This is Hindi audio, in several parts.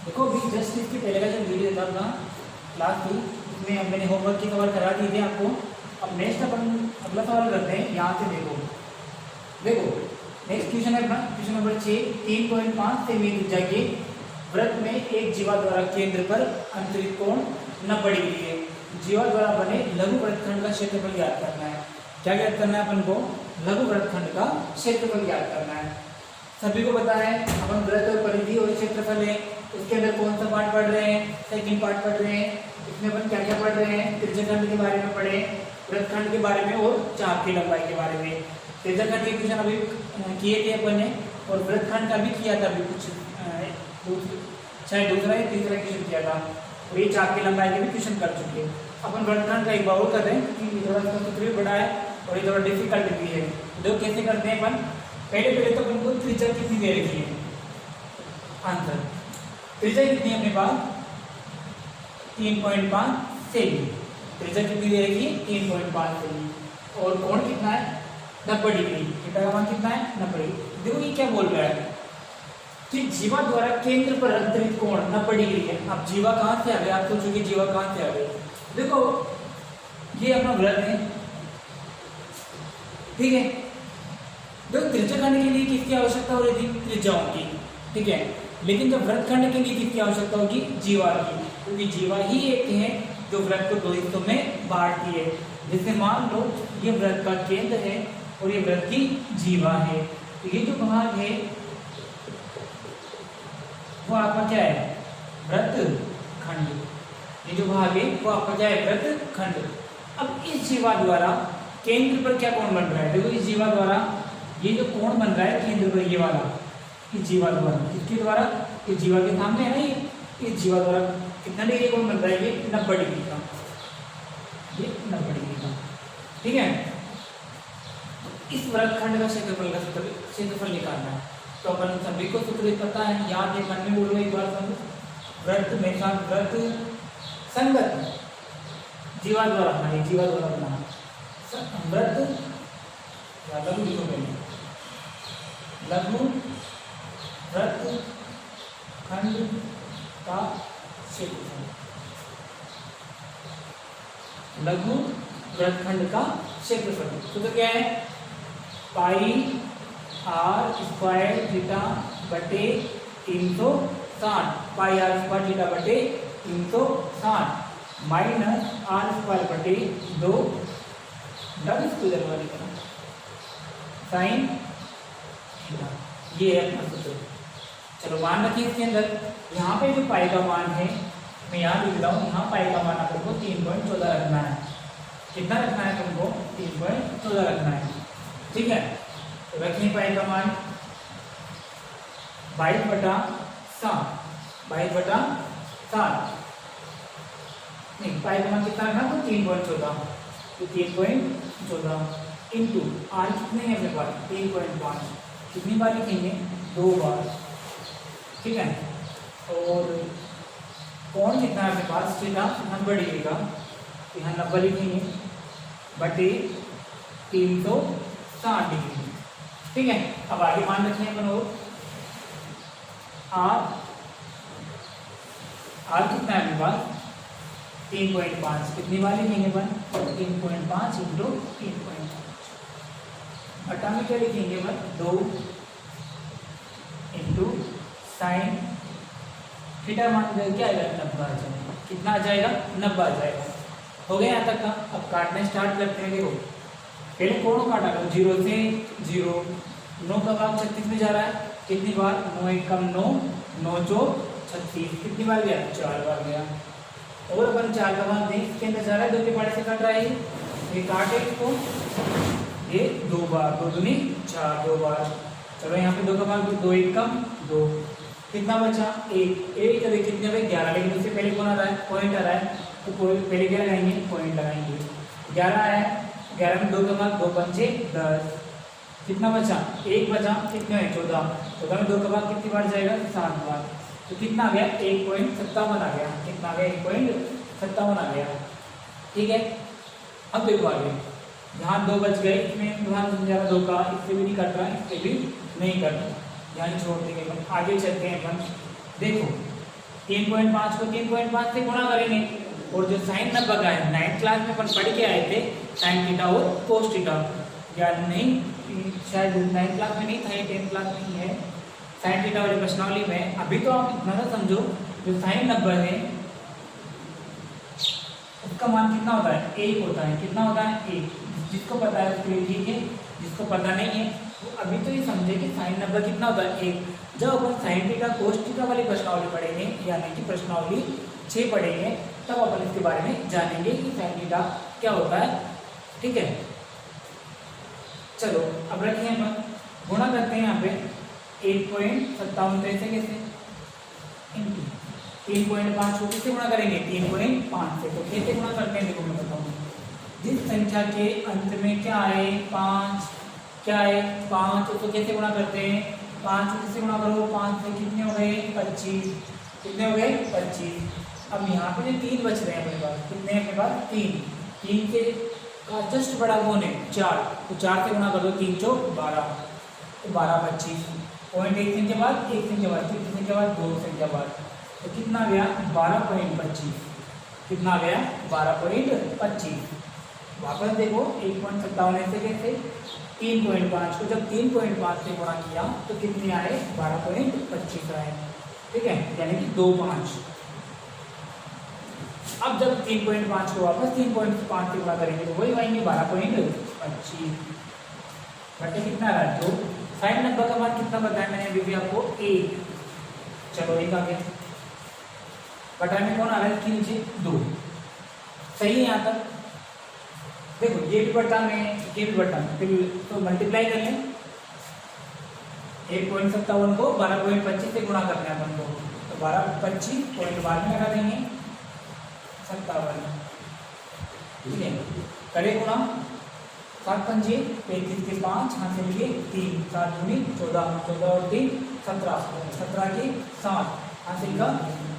देखो अभी जस्ट इसके पहले का जो वीडियो था अपना क्लास 2 उसमें मैंने होमवर्क की कवर करा दी थी आपको। अब नेक्स्ट अपन अगला सवाल करते हैं। यहाँ से देखो नेक्स्ट क्वेश्चन है अपना क्वेश्चन नंबर 6। 3.5 सेमी त्रिज्या के वृत्त में एक जीवा द्वारा केंद्र पर अंतरित कोण 90 डिग्री है। जीवा द्वारा बने लघु वृत्तखंड का क्षेत्रफल ज्ञात करना है। क्या ज्ञात करना है अपन को? लघु वृत्तखंड का क्षेत्रफल ज्ञात करना है। सभी को पता है अपन वृत्त और परिधि और क्षेत्रफल है, उसके अंदर कौन सा पार्ट पढ़ रहे हैं? सेकंड पार्ट पढ़ रहे हैं। इसमें अपन क्या क्या पढ़ रहे हैं? त्रिज्याखंड के बारे में पढ़े, वृत्तखंड के बारे में और चाप की लंबाई के बारे में। त्रिज्याखंड के क्वेश्चन अभी किए थे अपन ने और वृत्तखंड का भी किया था अभी कुछ शायद दूसरा या तीसरा क्वेश्चन किया था और ये चाप की लंबाई के भी क्वेश्चन कर चुके। अपन वृत्तखंड का एक बार और कर रहे हैं क्योंकि थोड़ा सा सूत्र भी बड़ा है और ये थोड़ा डिफिकल्ट भी है। तो कैसे करते हैं अपन? पहले तो अपन को त्रिज्या कितनी दे रखी है? आंसर त्रिज्या कितनी है अपने पास? 3.5 सेमी। त्रिज्या कितनी दे रखी है? 3.5 सेमी। और कोण कितना है? 90 डिग्री। थीटा का मान कितना है? 90 डिग्री। देखो ये क्या बोल रहा है कि जीवा द्वारा केंद्र पर अंतरित कोण 90 डिग्री है। अब जीवा कहाँ से आ गया? आप सोचोगे जीवा कहाँ से आ गया? देखो ये अपना वृत्त है, ठीक है। जो त्रिज्याखंड के लिए किसकी आवश्यकता हो रही थी? त्रिज्याओं की, ठीक है। लेकिन जब वृत्तखंड के लिए किसकी आवश्यकता होगी? जीवा की, क्योंकि जीवा ही एक है जो वृत्त को दो हिस्सों में बांटती है। जैसे मान लो ये वृत्त का केंद्र है और ये वृत्त की जीवा है, तो ये जो भाग है वो आपका क्या है? वृत्तखंड। ये जो भाग है वो आपका क्या है? वृत्तखंड। अब इस जीवा द्वारा केंद्र पर क्या कोण बन रहा है? देखो इस जीवा द्वारा ये जो कोण बन रहा है केंद्र पर, ये वाला, इस जीवा द्वारा, किसके द्वारा? इस जीवा के सामने है ना ये, इस जीवा द्वारा कितना डिग्री कोण बन रहा है? ये 90 डिग्री का, ये 90 डिग्री का, ठीक है। इस वृत्तखंड का क्षेत्रफल निकालना है। तो अपन सभी को सूत्र पता है, याद है, मन में बोलो एक बार सब। वृत्त मेरे साथ वृत्त संगत जीवा द्वारा, हाँ जीवा द्वारा बना वृत्त लघु लिखो पहले, लघु वृत्तखंड का क्षेत्रफल, लघु वृत्तखंड का क्षेत्रफल। सूत्र क्या है? पाई आर स्क्वायर थीटा बटे 360, पाई आर स्क्वायर थीटा बटे 360 माइनस आर स्क्वायर बटे 2 डबल स्क्वायर वाली तरह साइन थीटा। ये है अपना सूत्र। चलो मान रखिए इसके अंदर यहाँ पे जो पाई का मान है, मैं यहाँ लिख रहा हूँ, यहाँ पाई का मान आपको 3.14 रखना है। कितना रखना है तुमको? 3.14 रखना है, ठीक है। तो रखिए पाई का मान 22/7, 22/7 नहीं, पाई का मान कितना रखना? तो 3.14, तो 3.14 इंटू आर कितने हैं अपने पास? 3.5। कितनी बार लिखेंगे? 2 बार, ठीक है। और कोण कितना है अपने पास? थीटा 90 डिग्री का, तो यहाँ 90 लिखेंगे बटे 360 डिग्री, ठीक है। अब आगे मान रखें अपन और आर कितना है अपने पास? 3.5। कितनी बार लिखेंगे अपन? 3.5 इंटू 3.5 बटा में क्या लिखेंगे अपन? 2 इंटू साइन थीटा मान क्या आएगा? 90 आ जाएगा। कितना आ जाएगा? 90 आ जाएगा। हो गया यहाँ तक का। अब काटने स्टार्ट करते हैं। देखो पहले कोण काटा करो, 0 से 0, 9 का भाग 36 में जा रहा है। कितनी बार? 9 एकम 9, 9 चौक 36। कितनी बार गया? 4 बार गया। और अपन 4 का भाग दें, इसके अंदर जा रहा है, 2 के पाड़े से कट रहा है, ये काटे इसको, ये 2 बार, 2 दूनी 4, 2 बार। चलो यहाँ पे 2 का भाग 2 एकम 2, कितना बचा? 1 कभी कितने में? 11। लेकिन उससे पहले कौन आ रहा है? पॉइंट आ रहा है, तो पहले क्या लगाएंगे? पॉइंट लगाएंगे। 11 है, 11 में 2 का भाग 2 पंचे 10, कितना बचा? 1 बचा। कितने में? 14। 14 में 2 का भाग कितनी बार जाएगा? 7 बार। तो कितना आ गया? 1.57 आ गया। कितना आ गया? 1.57 आ गया, ठीक है। अब देखो आगे, यहाँ 2 बच गए, इसमें ध्यान समझा रहा 2 का, इससे भी नहीं कट रहा, इससे भी नहीं कट रहा, यहाँ छोड़ देंगे अपन। आगे चलते हैं अपन। देखो 3.5 को 3.5 से गुणा करेंगे। और जो साइन 90 का है 9th क्लास में अपन पढ़ के आए थे साइन थीटा और कोस थीटा, या नहीं शायद 9th क्लास में नहीं था, ये 10th क्लास में ही है साइन थीटा वाली प्रश्नावली में। अभी तो आप इतना सा समझो, जो साइन 90 है उसका मान कितना होता है, 1 होता है। कितना होता है, 1। जिसको पता है उसके लिए ठीक है, जिसको पता नहीं है वो अभी तो ये समझे कि साइन 90 कितना होता है, 1। जब अपन साइन थीटा कोस थीटा वाली प्रश्नावली पढ़ेंगे, यानी कि प्रश्नावली 6 पढ़ेंगे, तब अपन इसके बारे में जानेंगे कि साइन थीटा क्या होता है। ठीक है, चलो अब रखिए अपन गुणा करते हैं यहाँ पे 1.57 कैसे, 3.5 को किससे गुणा करेंगे, 3.5 से। तो कैसे गुणा करते हैं देखो मैं बताऊँ। जिस संख्या के अंत में क्या आए, 5, क्या है 5, तो कैसे गुणा करते हैं, 5 को किससे गुणा करो, 5 से कितने हो गए, 25। कितने हो गए, 25। अब यहाँ पे जो 3 बच रहे हैं अपने पास, कितने हैं अपने पास, 3 के का जस्ट बड़ा कौन है, 4। तो 4 से गुणा कर दो, 3 चौक 12, तो 12 25। पॉइंट 1 संख्या बाद, 1 संख्या बाद, 3 संख्या बाद, 2 संख्या बाद, तो कितना गया 12.25। कितना गया 12.25। वापस देखो 1.57 ऐसे कैसे, 3.5 को जब 3.5 से गुणा किया तो कितने आए, 12.25 आए। ठीक है, यानी कि 2.5। अब जब 3.5 को वापस 3.5 से गुणा करेंगे तो वही आएंगे 12.25 बटे कितना रहा, 2। साइन 90 का मान कितना बताया मैंने अभी भी आपको, 1। चलो 1 आ गया, बटा में कौन आ रहा है, इसके नीचे 2। सही है यहाँ तक। देखो ये भी बटा में, ये भी बटा में, फिर तो मल्टीप्लाई कर लें। 1.57 को 12.25 से गुणा करना है अपन को, तो 12.25 पॉइंट बाद में लगा देंगे 57। ठीक है, करे गुणा 7 पंजे 35 के 5 हासिल के 3, 7 दूनी 14, 14 और 3 17, 17 के 7 हासिल का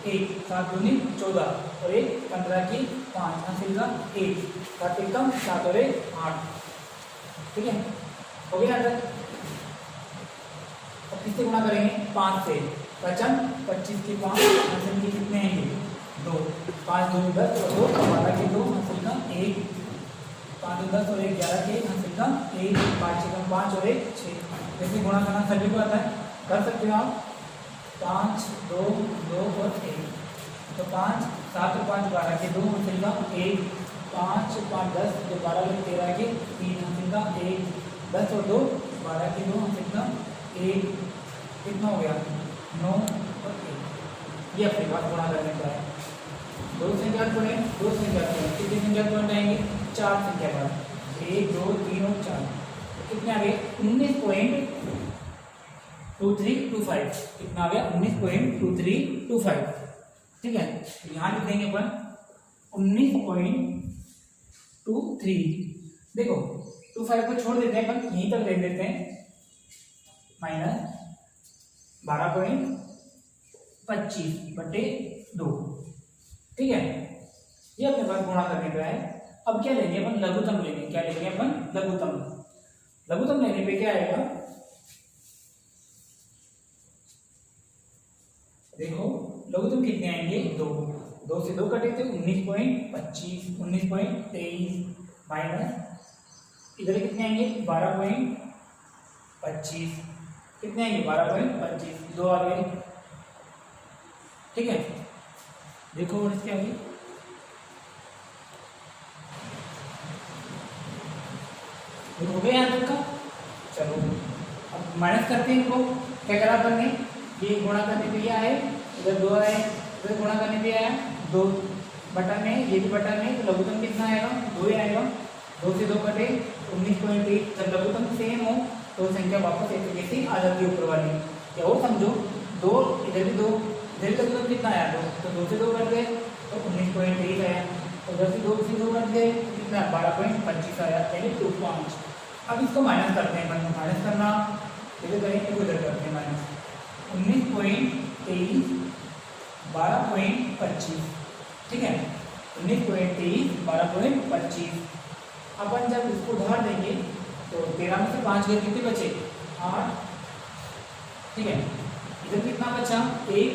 1, 7 दूनी 14 और 1 15 की 5 हासिल का 1, 7 एकम 7 और 1 8। ठीक है, हो गया तक। अब किससे गुणा करेंगे, 5 से। 25 की 5 हासिल के कितने हैं, 2। 5 दूनी 10 और 2 12 के 2 हासिल का 1, 5 10 और 1 11 के हासिल का 1, 5 से कम 5 और 1 6। जैसे गुणा करना सभी को आता है, कर सकते हो आप। 5 2 2 और 1, तो 5 7 और 5 12 के 2 हासिल का 1, 5 5 10 तो 12 और 13 के 3 हासिल का 1, 10 और 2 12 के 2 हासिल का 1, कितना हो गया 9 और 1। ये अपने पास गुणा करने का है। 2 संख्या पढ़े, 2 संख्या पढ़े, कितनी संख्या पढ़ जाएंगे, 4 संख्या पढ़, 1 2 3 और 4, कितने आ गए 19.2325। कितना आ गया 19.2325। ठीक है, यहाँ लिख देंगे अपन 19.23। देखो 25 को छोड़ देते हैं अपन, यहीं तक ले देते हैं, माइनस 12.25 बटे 2। ठीक है, ये अपने पास गुणा करने का है। अब क्या लेंगे अपन, लघुत्तम लेंगे। क्या लेंगे अपन, लघुत्तम। लघुत्तम लेने पे क्या आएगा, देखो लघुत्तम कितने आएंगे, 2। 2 से 2 कटे थे 19.25, 19.23 माइनस इधर कितने आएंगे 12.25, कितने आएंगे 12.25, 2 आ गए। ठीक है, देखो और इसके आगे हो गया यहाँ तक का। चलो अब माइनस करते हैं इनको। क्या करा अपन ने, ये गुणा करने पे ये आए, इधर 2 आए, इधर गुणा करने पे आया 2 बटा में, ये भी बटा में, तो लघुत्तम कितना आएगा 2 ही आएगा। 2 से 2 कटे 19.3। जब लघुत्तम सेम हो तो संख्या वापस एक जैसी आ जाती है ऊपर वाली। या और समझो 2 इधर भी 2, इधर लघुत्तम कितना आया 2, तो 2 से 2 कट गए तो 19.3 आया, तो उधर से 2 से 2 कट गए तो कितना 12.25 आया, यानी 2.5। अब इसको माइनस करते हैं, माइनस करना इधर करेंगे तो इधर करते हैं माइनस 19.23 12.25। ठीक है, 19.23 12.25। अपन जब इसको उधार देंगे तो 13 में से 5 गए, कितने बचे 8। ठीक है, इधर कितना बचा 1,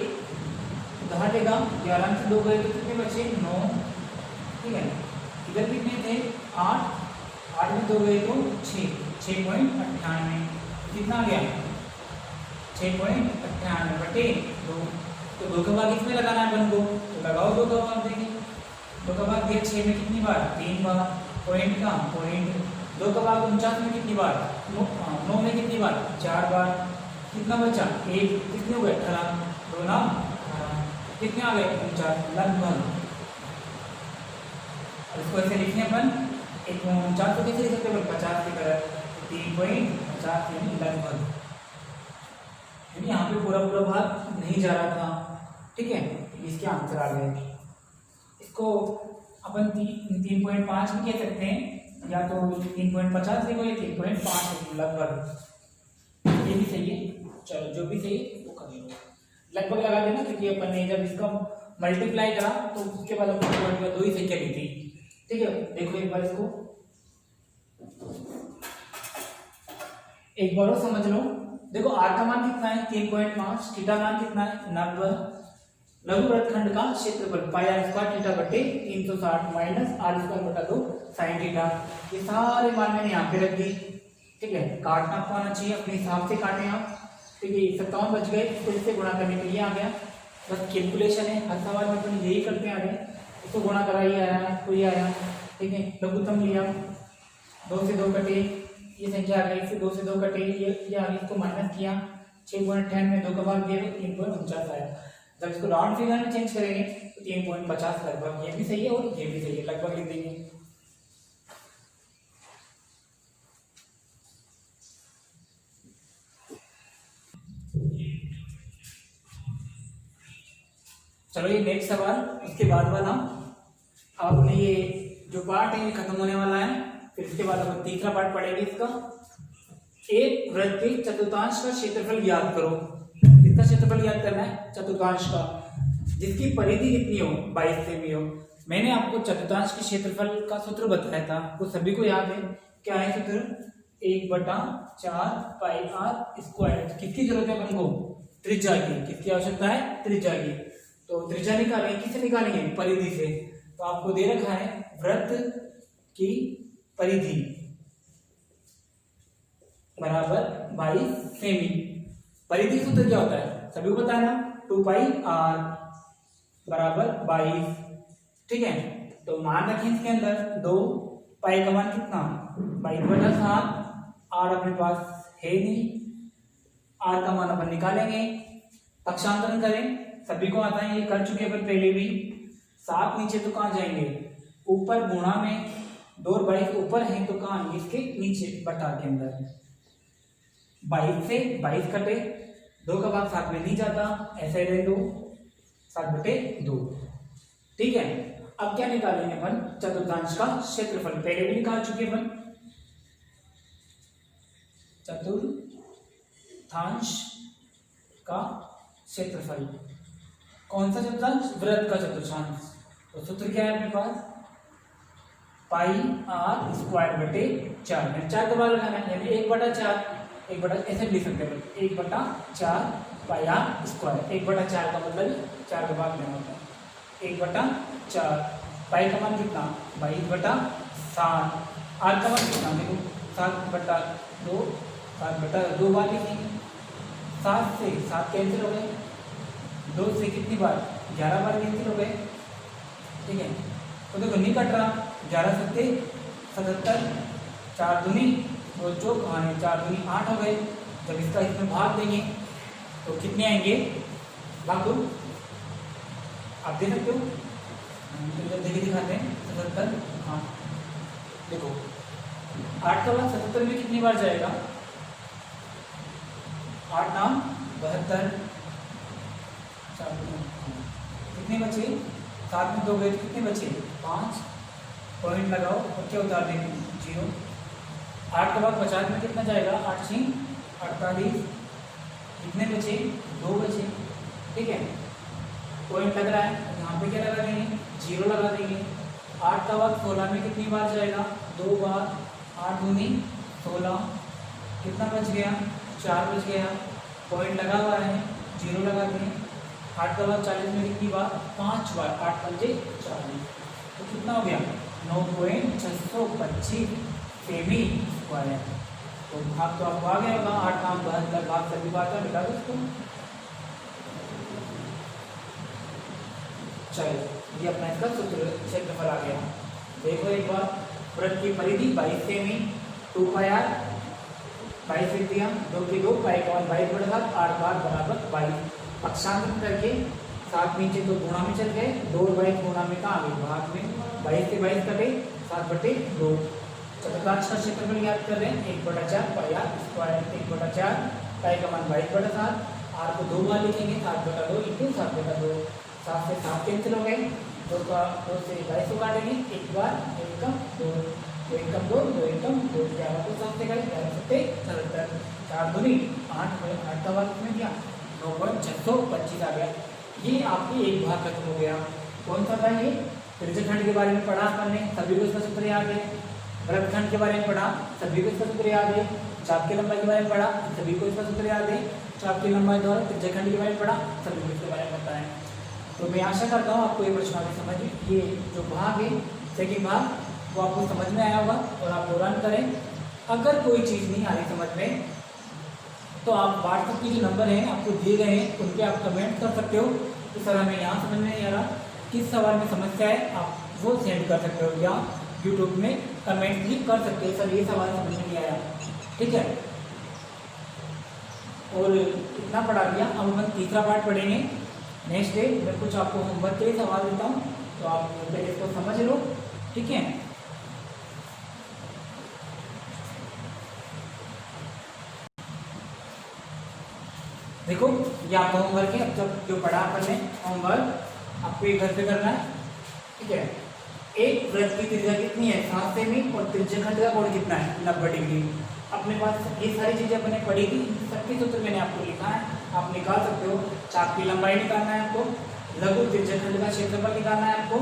तो हटेगा, 11 से 2 गए तो कितने बचे 9, ठीक है। इधर कितने थे 8, 8 में 2 गए तो 6, 6.98 कितना आ गया 6.98 बटे 2। तो 2 का भाग कितने लगाना है अपन को, तो लगाओ 2 का भाग, देखिए 2 का भाग दिया 6 में कितनी बार 3 बार, पॉइंट का पॉइंट, 2 का भाग 49 में कितनी बार 9 में कितनी बार 4 बार, कितना बचा 1, कितने हुए 18, 2 ना 18, कितने आ गए 49 लगभग। इसको ऐसे लिखने अपन 49 को कैसे लिख सकते हैं 50 की तरह, 3.50 यानी लगभग, यानी यहाँ पे पूरा पूरा भाग नहीं जा रहा था, ठीक है। इसके आंसर आ गए। इसको अपन 3.5 भी कह सकते हैं, या तो 3.50 लिखो या 3.5 लिखो, लगभग ये भी सही है। चलो जो भी सही है वो कर लो, लगभग लगा देना, क्योंकि अपन ने जब इसका मल्टीप्लाई करा तो उसके बाद अपन 2 ही संख्या ली थी, ठीक है। देखो एक बार इसको एक बार और समझ लो। देखो आर का मान कितना है 3.5, थीटा मान कितना है 90, लघु वृत्तखंड का क्षेत्रफल पाई आर स्क्वायर थीटा बटे 360 माइनस आर स्क्वायर बटा 2 साइन थीटा। ये सारे मान मैंने यहाँ पे रख दी, ठीक है। काटना पाना चाहिए अपने हिसाब से काटें आप, ठीक है। 57 बच गए, इसको इससे गुणा करने के लिए आ गया, बस कैलकुलेशन है, हर सवाल में अपन यही करते आ रहे हैं। इसको गुणा करा ये आया, तो ये आया, ठीक है। लघुत्तम लिया, 2 से 2 कटे, ये संख्या आ गई, इससे 2 से 2 कटे, ये आ गई, इसको माइनस किया, 6.98 में 2 का भाग दिया तो 3.49 आया। जब इसको राउंड फिगर में चेंज करेंगे तो 3.50 लगभग, ये भी सही है और ये भी सही है, लगभग लिख देंगे। चलो ये नेक्स्ट सवाल, उसके बाद वाला अब अपने ये जो पार्ट है ये खत्म होने वाला है, फिर इसके बाद अपन तीसरा पार्ट पढ़ेंगे इसका। एक वृत्त के चतुर्थांश का क्षेत्रफल ज्ञात करो। इसका क्षेत्रफल ज्ञात करना है चतुर्थांश का, जिसकी परिधि कितनी हो 22 सेमी हो। मैंने आपको चतुर्थांश के क्षेत्रफल का सूत्र बताया था, तो सभी को याद है क्या है सूत्र, 1/4 पाई आर स्क्वायर। किसकी जरूरत है अपन को, त्रिज्या की। किसकी आवश्यकता है, त्रिज्या की। तो त्रिज्या निकालेंगे, किससे निकालेंगे, परिधि से। तो आपको दे रखा है वृत्त की परिधि बराबर 22 सेमी। परिधि सूत्र क्या होता है सभी को पता है ना, 2 पाई आर बराबर 22, ठीक है। तो मान रखें इसके अंदर 2 पाई का मान कितना 22/7, आर अपने पास है नहीं, आर का मान अपन निकालेंगे, पक्षांतरण करें, सभी को आता है, ये कर चुके अपन पहले भी। 7 नीचे तो कहाँ जाएंगे, ऊपर गुणा में 2 और 22 ऊपर है तो कहाँ, इसके नीचे बटा के अंदर। 22 से 22 कटे, 2 का भाग 7 में नहीं जाता, ऐसे रहे 2, 7/2, ठीक है। अब क्या निकालेंगे अपन, चतुर्थांश का क्षेत्रफल, पहले भी निकाल चुके अपन। चतुर्थांश का क्षेत्रफल, कौन सा चतुर्थांश, वृत्त का चतुर्थांश। तो सूत्र क्या है अपने पास, पाई आर स्क्वायर बटे 4, 4 का भाग लगाना है, यानी 1/4, 1 ऐसे लिख सकते हैं 1/4 पाई आर स्क्वायर। 1/4 का मतलब 4 का भाग लेना होता है, 1/4। पाई का मान कितना 22/7, आर का मान कितना देखो 7/2, 7/2 बार लिखेंगे। 7 से 7 कैंसिल हो गए, 2 से कितनी बार 11 बार कैंसिल हो गए, ठीक है। तो देखो नहीं कट रहा, 11 सत्ते 77, 4 दूनी 2 चौक, 4 दूनी 8 हो गए। जब इसका इसमें भाग देंगे तो कितने आएंगे, भाग दो आप दे सकते हो, तो जब देखिए दिखाते हैं 77, हाँ देखो 8 का भाग 77 में कितनी बार जाएगा, 8 नाम 72, कितने बचे, 7 में 2 गए तो कितने बचे 5, पॉइंट लगाओ और क्या उतार देंगे 0। 8 का भाग 50 में कितना जाएगा, 8 6 48, कितने बचे 2 बचे, ठीक है। पॉइंट लग रहा है, यहाँ पे क्या लगा देंगे 0 लगा देंगे। 8 का भाग 16 में कितनी बार जाएगा, 2 बार, 8 दूनी 16, कितना बच गया 4 बच गया, पॉइंट लगा हुआ है 0 लगा दें। 8 का बाद 40 में कितनी बार? 5 बार। 8 पंजे 40, तो कितना हो गया? 9.625 सेमी स्क्वायर। तो भाग तो आपको आ गया होगा, 8 का भाग सभी बार का निकाल दो। चलो ये अपना इसका सूत्र क्षेत्रफल आ गया। देखो एक बार, वृत्त की परिधि 22 सेमी, 2 पाई आर, 22 लिख दिया, 2 की 2 पाई का 22 बटा 7, 8 बार बराबर 22। पक्षांतर करके 7 नीचे तो गुणा में चल गए, 2 और 22 गुणा में कहाँ आ गए? भाग में। 22 से 22 कटे, 7/2। चतुर्थांश का क्षेत्रफल याद कर रहे हैं, 1/4 पाई आर स्क्वायर। 1/4 पाई का मान 22/7, आर को 2 बार लिखेंगे, 7/2 इंटू 7/2। 7 से 7 कैंसिल हो गए, 2 से 22 को काटेंगे, 1 बार 1 कम 2, 2 1 कम 2, 2 1 कम 2, 11 को 7 से गए, 11 7 77, 4 दूनी 8, 8 का भाग कितने दिया? 9.625 आ गया। ये आपकी एक भाग खत्म हो गया। कौन सा था ये? त्रिज्यखंड के बारे में पढ़ा अपन ने, सभी को इसका सूत्र याद है। वृत्तखंड के बारे में पढ़ा, सभी को इसका सूत्र याद है। चाप की लंबाई के बारे में पढ़ा, सभी को इसका सूत्र याद है। चाप की लंबाई द्वारा त्रिज्यखंड के बारे में पढ़ा, सभी को इसके बारे में पता है। तो मैं आशा करता हूँ आपको ये प्रश्न समझ, ये जो भाग है सेकंड भाग, वो आपको समझ में आया होगा और आप रन करें। अगर कोई चीज़ नहीं आ रही समझ में, तो आप व्हाट्सएप के जो नंबर हैं आपको दिए गए हैं, उन पर आप कमेंट कर सकते हो कि सर हमें यहाँ समझ में नहीं आ रहा, किस सवाल में समस्या है, आप वो सेंड कर सकते हो, या यूट्यूब में कमेंट भी कर सकते हो, सर ये सवाल समझ में नहीं आया। ठीक है, और इतना पढ़ा दिया। अब हम तीसरा पार्ट पढ़ेंगे नेक्स्ट डे। मैं कुछ आपको होमवर्क के लिए सवाल देता हूँ, तो आप पहले इसको समझ लो। ठीक है, देखो ये आपका होमवर्क है। अब जब जो पढ़ा अपन ने होमवर्क आपको ये घर पे करना है। ठीक है, एक वृत्त की त्रिज्या कितनी है? 7 सेमी, और त्रिज्यखंड का कोण कितना है? 90 डिग्री। अपने पास ये सारी चीजें अपने पढ़ी थी, सबके सूत्र मैंने आपको लिखा है, आप निकाल सकते हो। चाप की लंबाई निकालना है आपको, लघु त्रिज्यखंड का क्षेत्रफल निकालना है आपको,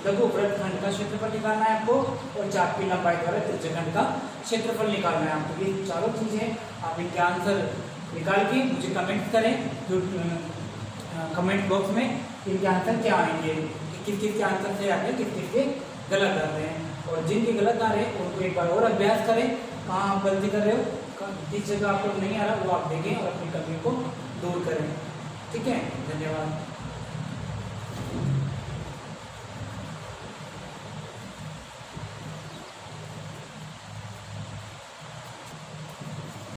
लघु वृत्तखंड का क्षेत्रफल निकालना है आपको, और चाप की लंबाई द्वारा त्रिज्यखंड का क्षेत्रफल निकालना है आपको। ये चारों चीजें आप इनके आंसर निकाल के मुझे कमेंट करें, जो कमेंट बॉक्स में इनके आंसर क्या आएंगे, किस किस के आंसर सही आते हैं, किस किस के गलत आते हैं। और जिनके गलत आ रहे हैं उनको एक बार और अभ्यास करें, कहाँ आप गलती कर रहे हो, जिस जगह आपको नहीं आ रहा वो आप देखें और अपनी कमियों को दूर करें। ठीक है, धन्यवाद।